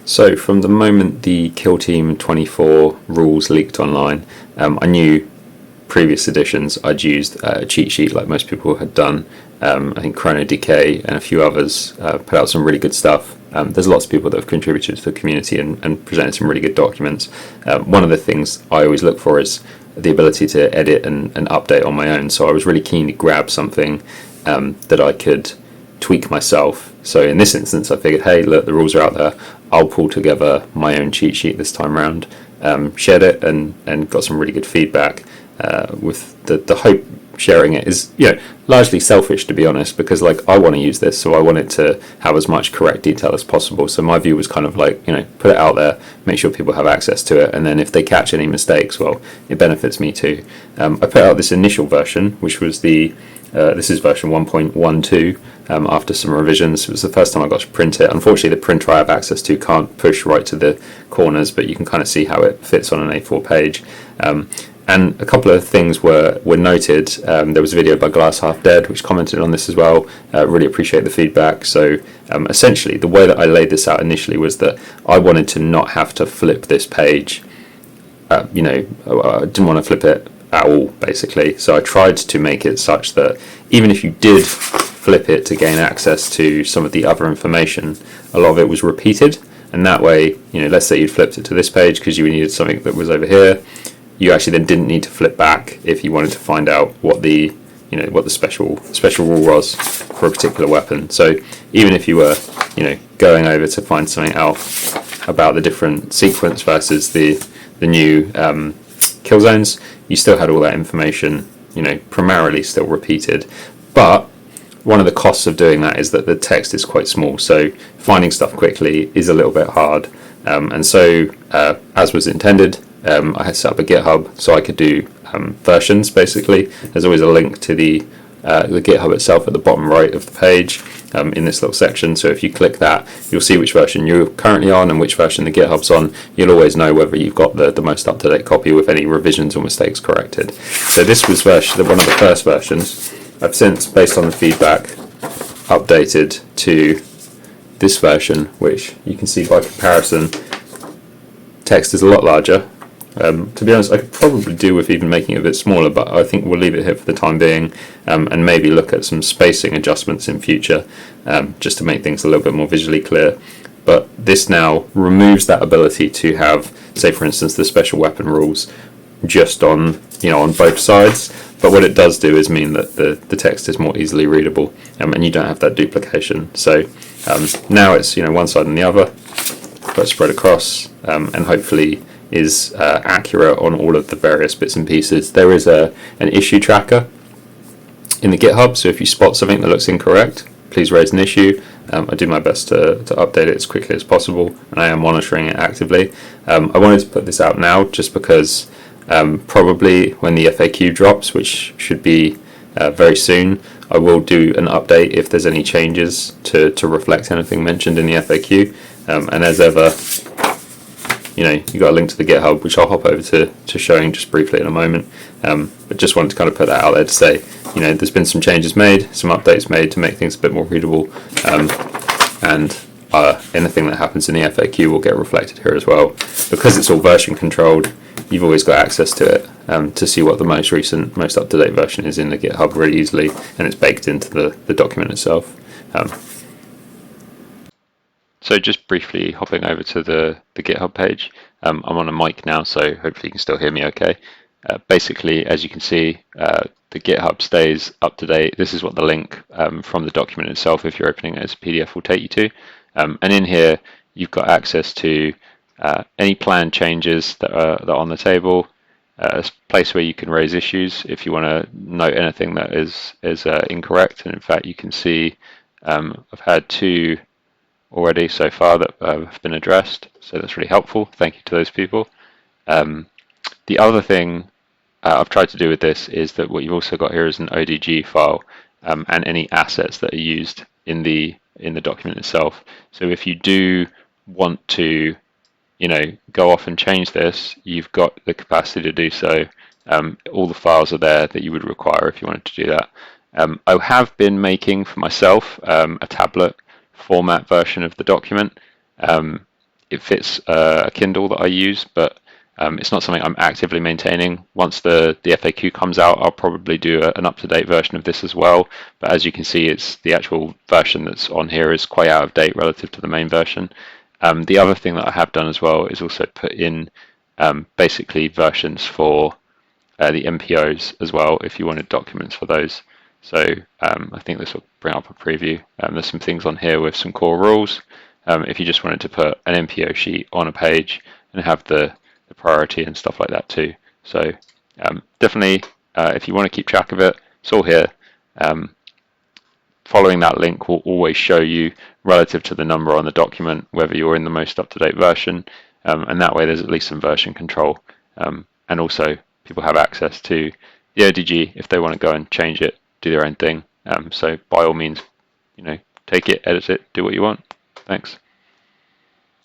So from the moment the Kill Team 24 rules leaked online, I knew previous editions I'd used a cheat sheet like most people had done. I think Chrono Decay and a few others put out some really good stuff. There's lots of people that have contributed to the community and presented some really good documents. One of the things I always look for is the ability to edit and update on my own. So I was really keen to grab something that I could tweak myself. So in this instance, I figured, hey, look, the rules are out there. I'll pull together my own cheat sheet this time around. Shared it and got some really good feedback. With the hope sharing it is largely selfish, to be honest, because I want to use this, so I want it to have as much correct detail as possible. So my view was kind of put it out there, make sure people have access to it, and then if they catch any mistakes, well, it benefits me too. I put out this initial version, which was this is version 1.12. After some revisions, it was the first time I got to print it. Unfortunately, the printer I have access to can't push right to the corners, but you can kind of see how it fits on an A4 page. And a couple of things were noted. There was a video by Glass Half Dead which commented on this as well. Really appreciate the feedback. So essentially, the way that I laid this out initially was that I wanted to not have to flip this page. I didn't want to flip it at all, basically. So I tried to make it such that even if you did flip it to gain access to some of the other information, a lot of it was repeated. And that way, let's say you flipped it to this page because you needed something that was over here. You actually then didn't need to flip back if you wanted to find out what the special rule was for a particular weapon. So even if you were going over to find something out about the different sequence versus the new kill zones, you still had all that information primarily still repeated. But one of the costs of doing that is that the text is quite small, so finding stuff quickly is a little bit hard. And so, as was intended, I had set up a GitHub so I could do versions, basically. There's always a link to the GitHub itself at the bottom right of the page in this little section. So if you click that, you'll see which version you're currently on and which version the GitHub's on. You'll always know whether you've got the most up-to-date copy with any revisions or mistakes corrected. So this was one of the first versions. I've since, based on the feedback, updated to this version, which you can see by comparison, text is a lot larger. To be honest, I could probably do with even making it a bit smaller, but I think we'll leave it here for the time being, and maybe look at some spacing adjustments in future, just to make things a little bit more visually clear. But this now removes that ability to have, say for instance, the special weapon rules just on both sides. But what it does do is mean that the text is more easily readable, and you don't have that duplication. So now it's one side and the other, but spread across, and hopefully is accurate on all of the various bits and pieces. There is an issue tracker in the GitHub, so if you spot something that looks incorrect, please raise an issue. I do my best to update it as quickly as possible, and I am monitoring it actively. I wanted to put this out now just because probably when the FAQ drops, which should be very soon, I will do an update if there's any changes to reflect anything mentioned in the FAQ. And as ever, you got a link to the GitHub, which I'll hop over to showing just briefly in a moment. But just wanted to kind of put that out there to say, there's been some changes made, some updates made to make things a bit more readable, and anything that happens in the FAQ will get reflected here as well. Because it's all version controlled, you've always got access to it to see what the most recent, most up-to-date version is in the GitHub really easily, and it's baked into the document itself. So just briefly hopping over to the GitHub page, I'm on a mic now, so hopefully you can still hear me okay. Basically, as you can see, the GitHub stays up to date. This is what the link from the document itself, if you're opening it as a PDF, will take you to. And in here, you've got access to any planned changes that are on the table, a place where you can raise issues if you want to note anything that is incorrect. And in fact, you can see I've had 2 already so far that have been addressed, so that's really helpful. Thank you to those people. The other thing I've tried to do with this is that what you've also got here is an ODG file and any assets that are used in the document itself. So if you do want to go off and change this, you've got the capacity to do so. All the files are there that you would require if you wanted to do that. I have been making for myself a tablet format version of the document. it fits a Kindle that I use, but it's not something I'm actively maintaining. Once the FAQ comes out, I'll probably do an up-to-date version of this as well. But as you can see, it's the actual version that's on here is quite out of date relative to the main version. The other thing that I have done as well is also put in basically versions for the MPOs as well, if you wanted documents for those. So I think this will bring up a preview. There's some things on here with some core rules. If you just wanted to put an MPO sheet on a page and have the priority and stuff like that too. So definitely, if you want to keep track of it, it's all here. Following that link will always show you relative to the number on the document whether you're in the most up-to-date version, and that way there's at least some version control, and also people have access to the ODG if they want to go and change it, do their own thing. So by all means, take it, edit it, do what you want. Thanks.